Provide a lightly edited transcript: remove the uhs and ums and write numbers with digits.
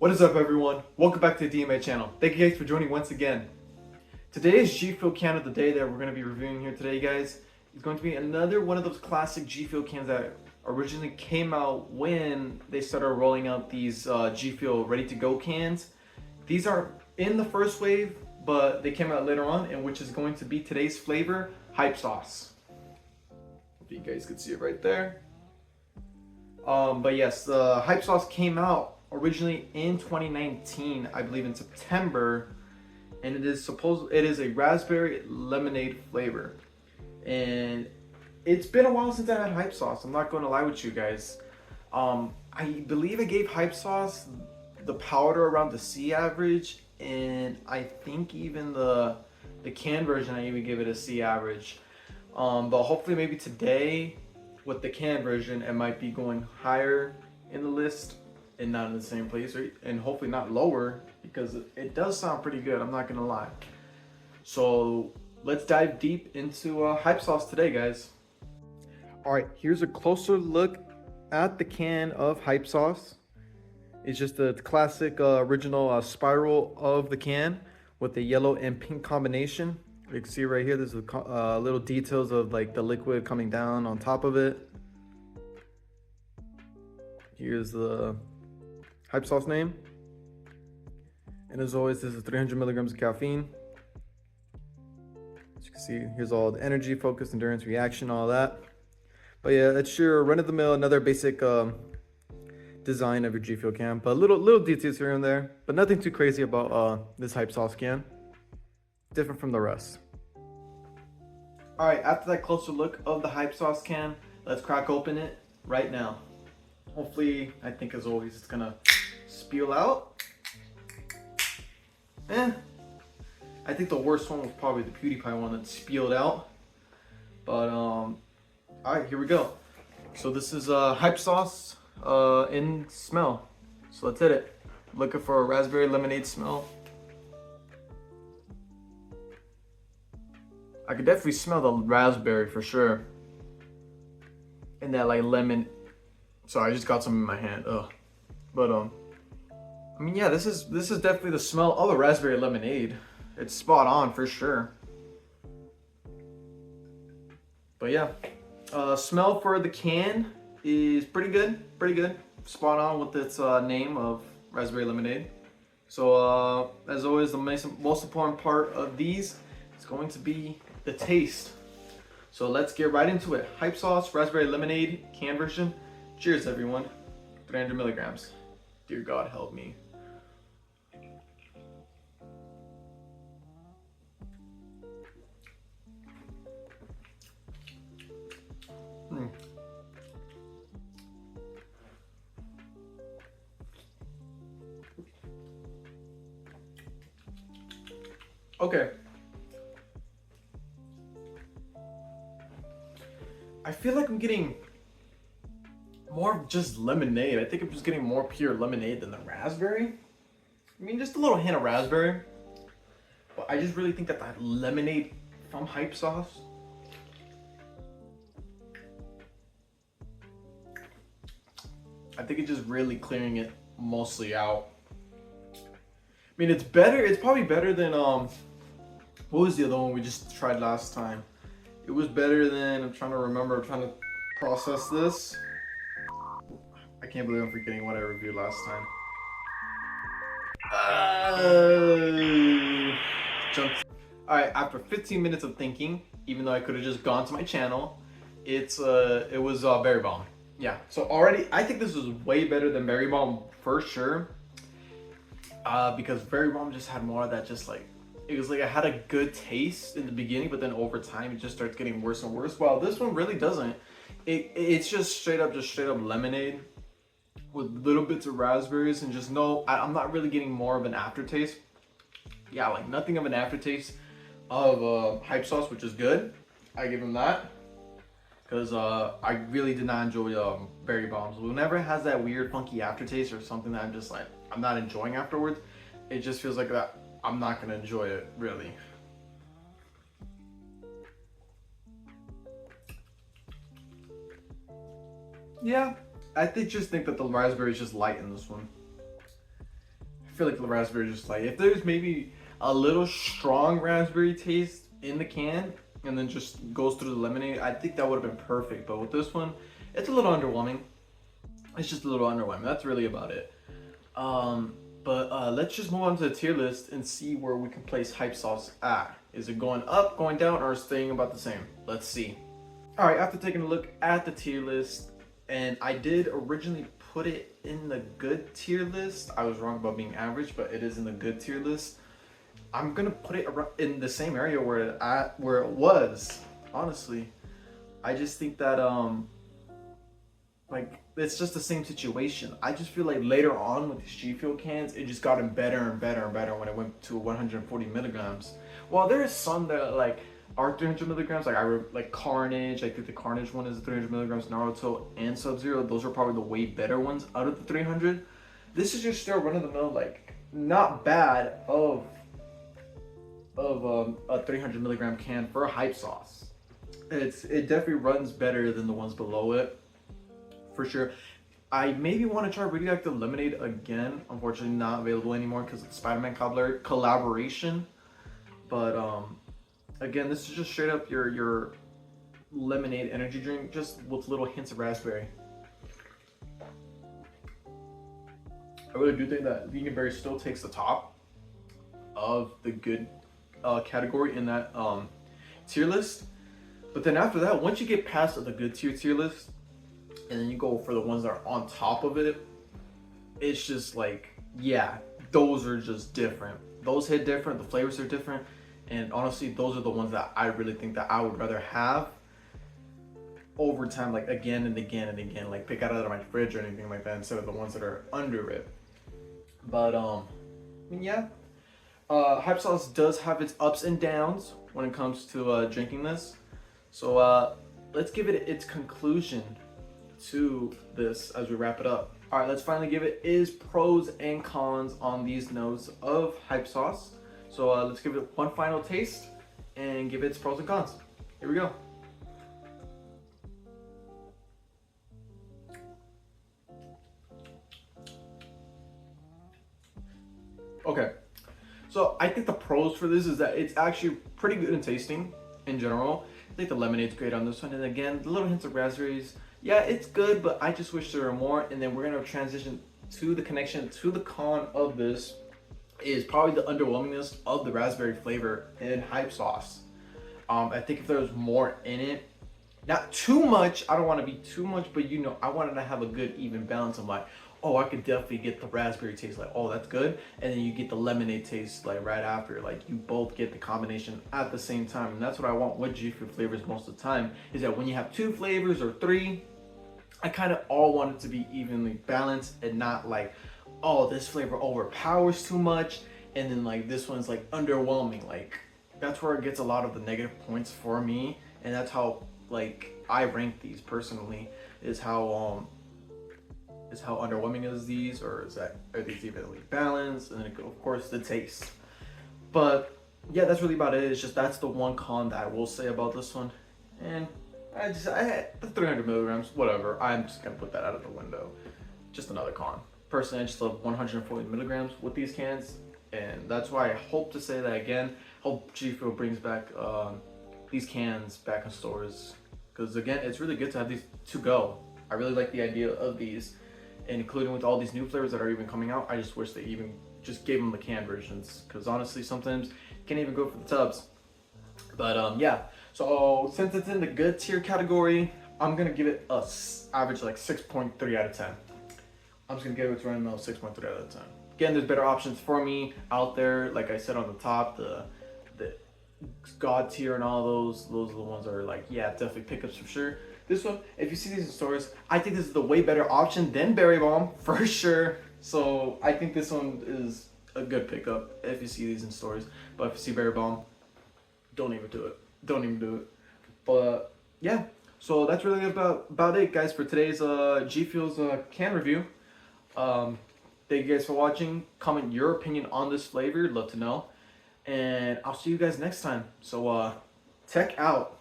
What is up, everyone? Welcome back to the DMA channel. Thank you guys for joining once again. Today's GFUEL can of the day that we're going to be reviewing here today, guys, is going to be another one of those classic GFUEL cans that originally came out when they started rolling out these GFUEL ready-to-go cans. These are in the first wave, but they came out later on, and which is going to be today's flavor, Hype Sauce. If you guys can see it right there. But yes, the Hype Sauce came out originally in 2019, I believe in September, and it is a raspberry lemonade flavor. And it's been a while since I had Hype Sauce. I'm not going to lie with you guys. I believe I gave Hype Sauce the powder around the C average, and I think even the can version I even gave it a C average. But hopefully maybe today with the can version it might be going higher in the list and not in the same place, and hopefully not lower, because it does sound pretty good, I'm not gonna lie. So let's dive deep into Hype Sauce today, guys. All right, here's a closer look at the can of Hype Sauce. It's just the classic original spiral of the can with the yellow and pink combination. You can see right here, there's a little details of like the liquid coming down on top of it. Here's the Hype Sauce name. And as always, this is 300 milligrams of caffeine. As you can see, here's all the energy, focus, endurance, reaction, all that. But yeah, it's your run-of-the-mill, another basic design of your GFUEL can. But little details here and there, but nothing too crazy about this Hype Sauce can. Different from the rest. All right, after that closer look of the Hype Sauce can, let's crack open it right now. Hopefully, I think as always, it's gonna spill out. I think the worst one was probably the PewDiePie one that spilled out. But all right, here we go. So this is Hype Sauce in smell. So let's hit it. Looking for a raspberry lemonade smell. I could definitely smell the raspberry for sure. And that like lemon. Sorry, I just got some in my hand. Ugh. But I mean, yeah, this is definitely the smell of a raspberry lemonade. It's spot on for sure. But yeah, smell for the can is pretty good, spot on with its name of raspberry lemonade. So as always, the most important part of these is going to be the taste. So let's get right into it. Hype Sauce raspberry lemonade can version. Cheers, everyone. 300 milligrams. Dear God, help me. Okay. I feel like I'm getting more of just lemonade. I think I'm just getting more pure lemonade than the raspberry. I mean, just a little hint of raspberry. But I just really think that that lemonade from Hype Sauce, I think it's just really clearing it mostly out. I mean, it's better. It's probably better than what was the other one we just tried last time? It was better than, I'm trying to remember. I'm trying to process this. I can't believe I'm forgetting what I reviewed last time. All right, after 15 minutes of thinking, even though I could have just gone to my channel, it was Berry Bomb. Yeah, so already I think this is way better than Berry Bomb for sure. Because Berry Bomb just had more of that, just like, it was like I had a good taste in the beginning, but then over time it just starts getting worse and worse. While this one really doesn't. It's just straight up lemonade with little bits of raspberries, and just I'm not really getting more of an aftertaste. Yeah, like nothing of an aftertaste of Hype Sauce, which is good. I give him that, because I really did not enjoy Berry Bombs. Whenever it has that weird funky aftertaste or something that I'm just like, I'm not enjoying afterwards, it just feels like that I'm not gonna enjoy it really. Yeah, I just think that the raspberry is just light in this one. feel like the raspberry is just like, if there's maybe a little strong raspberry taste in the can and then just goes through the lemonade, I think that would have been perfect. But with this one, it's a little underwhelming. It's just a little underwhelming. That's really about it. But let's just move on to the tier list and see where we can place Hype Sauce at. Is it going up, going down, or staying about the same? Let's see. All right, after taking a look at the tier list, and I did originally put it in the good tier list. I was wrong about being average, but it is in the good tier list. I'm gonna put it in the same area where it was. Honestly, I just think that like it's just the same situation. I just feel like later on with these G Fuel cans, it just gotten better and better and better when it went to 140 milligrams. Well, there is some that like are 300 milligrams, like Carnage. I think the Carnage one is 300 milligrams. Naruto and Sub-Zero, those are probably the way better ones out of the 300. This is just still run of the mill, like not bad of a 300 milligram can for a Hype Sauce. It definitely runs better than the ones below it, for sure. I maybe want to try Radioactive Lemonade again. Unfortunately, not available anymore because of the Spider-Man collaboration. But again, this is just straight up your lemonade energy drink, just with little hints of raspberry. I really do think that Vegan Berry still takes the top of the good category in that tier list. But then after that, once you get past the good tier list, and then you go for the ones that are on top of it, it's just like, yeah, those are just different. Those hit different, the flavors are different. And honestly, those are the ones that I really think that I would rather have over time, like again and again and again, like pick out of my fridge or anything like that, instead of the ones that are under it. But I mean, yeah, Hype Sauce does have its ups and downs when it comes to drinking this. So let's give it its conclusion to this as we wrap it up. All right, let's finally give it its pros and cons on these notes of Hype Sauce. So let's give it one final taste and give it its pros and cons. Here we go. Okay, so I think the pros for this is that it's actually pretty good in tasting in general. I think the lemonade's great on this one, and again, the little hints of raspberries. Yeah, it's good, but I just wish there were more. And then we're gonna transition to the connection to the con of this is probably the underwhelmingness of the raspberry flavor in Hype Sauce. I think if there was more in it, not too much, I don't want to be too much, but you know, I wanted to have a good even balance of like, oh, I could definitely get the raspberry taste, like, oh, that's good, and then you get the lemonade taste like right after, like you both get the combination at the same time. And that's what I want with G Fuel flavors most of the time, is that when you have two flavors or three, I kind of all want it to be evenly balanced and not like, oh, this flavor overpowers too much and then like this one's like underwhelming. Like that's where it gets a lot of the negative points for me, and that's how like I rank these personally, is how underwhelming is these, or are these evenly balanced, and then of course the taste. But yeah, that's really about it. It's just that's the one con that I will say about this one. And I had the 300 milligrams, whatever. I'm just gonna put that out of the window. Just another con. Personally, I just love 140 milligrams with these cans, and that's why I hope to say that again. Hope G Fuel brings back these cans back in stores, because again, it's really good to have these to go. I really like the idea of these, and including with all these new flavors that are even coming out. I just wish they even just gave them the can versions, because honestly, sometimes you can't even go for the tubs. But yeah. So since it's in the good tier category, I'm gonna give it a average like 6.3 out of 10. I'm just gonna give it a run 6.3 out of 10. Again, there's better options for me out there. Like I said on the top, the God tier and all those are the ones that are like, yeah, definitely pickups for sure. This one, if you see these in stores, I think this is the way better option than Berry Bomb for sure. So I think this one is a good pickup if you see these in stores. But if you see Berry Bomb, don't even do it. Don't even do it. But yeah, so that's really about it, guys, for today's G Fuel's can review. Thank you guys for watching. Comment your opinion on this flavor. Love to know. And I'll see you guys next time. So tech out.